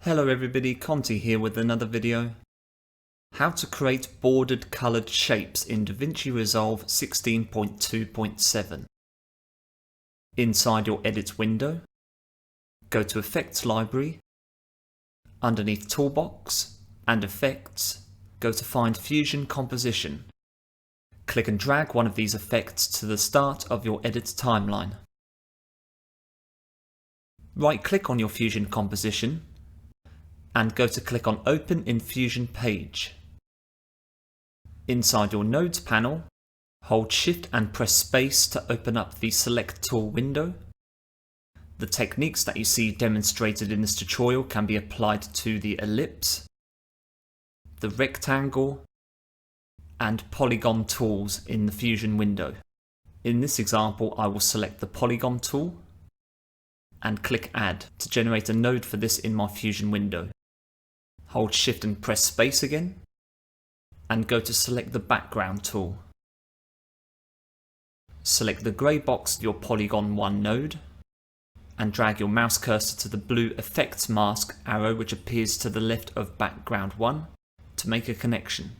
Hello everybody, Conti here with another video. How to create bordered coloured shapes in DaVinci Resolve 16.2.7. Inside your Edit window, go to Effects Library, underneath Toolbox and Effects, go to Find Fusion Composition. Click and drag one of these effects to the start of your edit timeline. Right click on your Fusion composition and go to click on Open in Fusion Page. Inside your Nodes panel, hold Shift and press Space to open up the Select Tool window. The techniques that you see demonstrated in this tutorial can be applied to the ellipse, the rectangle, and polygon tools in the Fusion window. In this example, I will select the Polygon tool and click Add to generate a node for this in my Fusion window. Hold Shift and press Space again, and go to select the Background tool. Select the grey box, your Polygon 1 node, and drag your mouse cursor to the blue Effects Mask arrow which appears to the left of Background 1 to make a connection.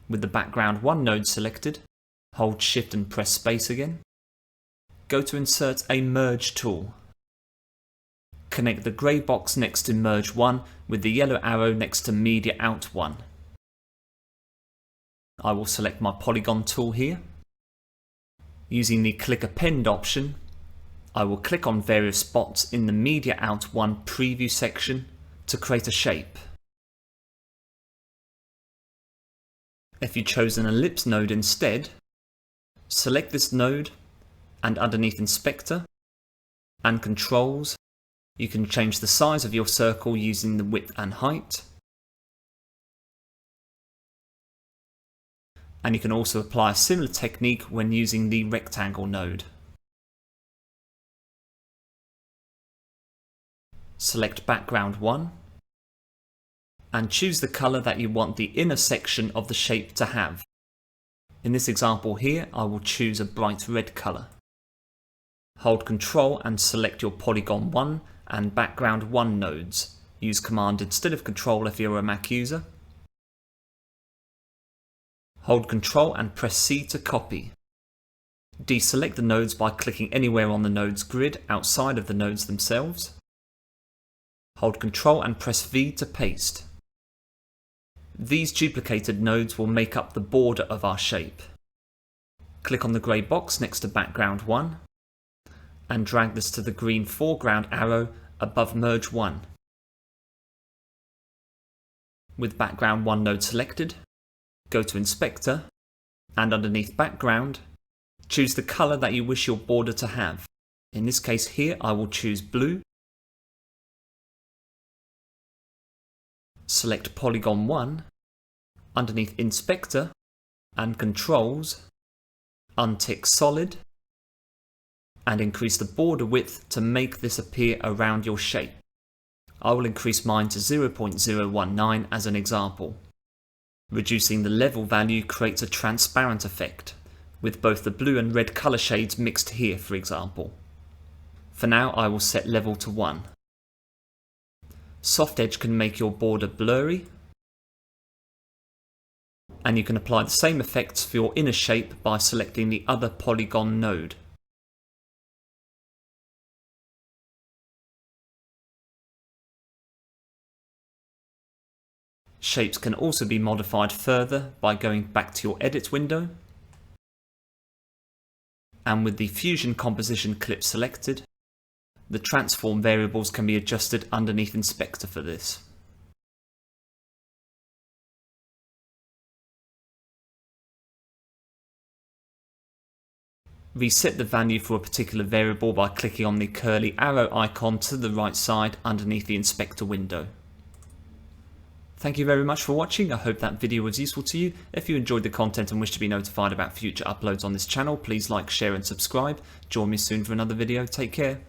With the Background 1 node selected, hold Shift and press Space again. Go to Insert a Merge tool. Connect the grey box next to Merge 1 with the yellow arrow next to Media Out 1. I will select my Polygon tool here. Using the Click Append option, I will click on various spots in the Media Out 1 preview section to create a shape. If you chose an ellipse node instead, select this node and underneath Inspector and Controls, you can change the size of your circle using the width and height. And you can also apply a similar technique when using the rectangle node. Select Background 1 and choose the colour that you want the inner section of the shape to have. In this example here, I will choose a bright red colour. Hold Ctrl and select your Polygon 1 and Background 1 nodes. Use Command instead of Control if you're a Mac user. Hold Ctrl and press C to copy. Deselect the nodes by clicking anywhere on the nodes grid outside of the nodes themselves. Hold Ctrl and press V to paste. These duplicated nodes will make up the border of our shape. Click on the grey box next to Background 1 and drag this to the green foreground arrow above Merge 1. With Background 1 node selected, go to Inspector and underneath Background, choose the colour that you wish your border to have. In this case here, I will choose blue. Select Polygon 1, underneath Inspector and Controls, untick Solid, and increase the border width to make this appear around your shape. I will increase mine to 0.019 as an example. Reducing the level value creates a transparent effect, with both the blue and red colour shades mixed here, for example. For now, I will set level to 1. Soft edge can make your border blurry, and you can apply the same effects for your inner shape by selecting the other Polygon node. Shapes can also be modified further by going back to your Edit window, and with the Fusion composition clip selected, the transform variables can be adjusted underneath Inspector for this. Reset the value for a particular variable by clicking on the curly arrow icon to the right side underneath the Inspector window. Thank you very much for watching. I hope that video was useful to you. If you enjoyed the content and wish to be notified about future uploads on this channel, please like, share and subscribe. Join me soon for another video. Take care.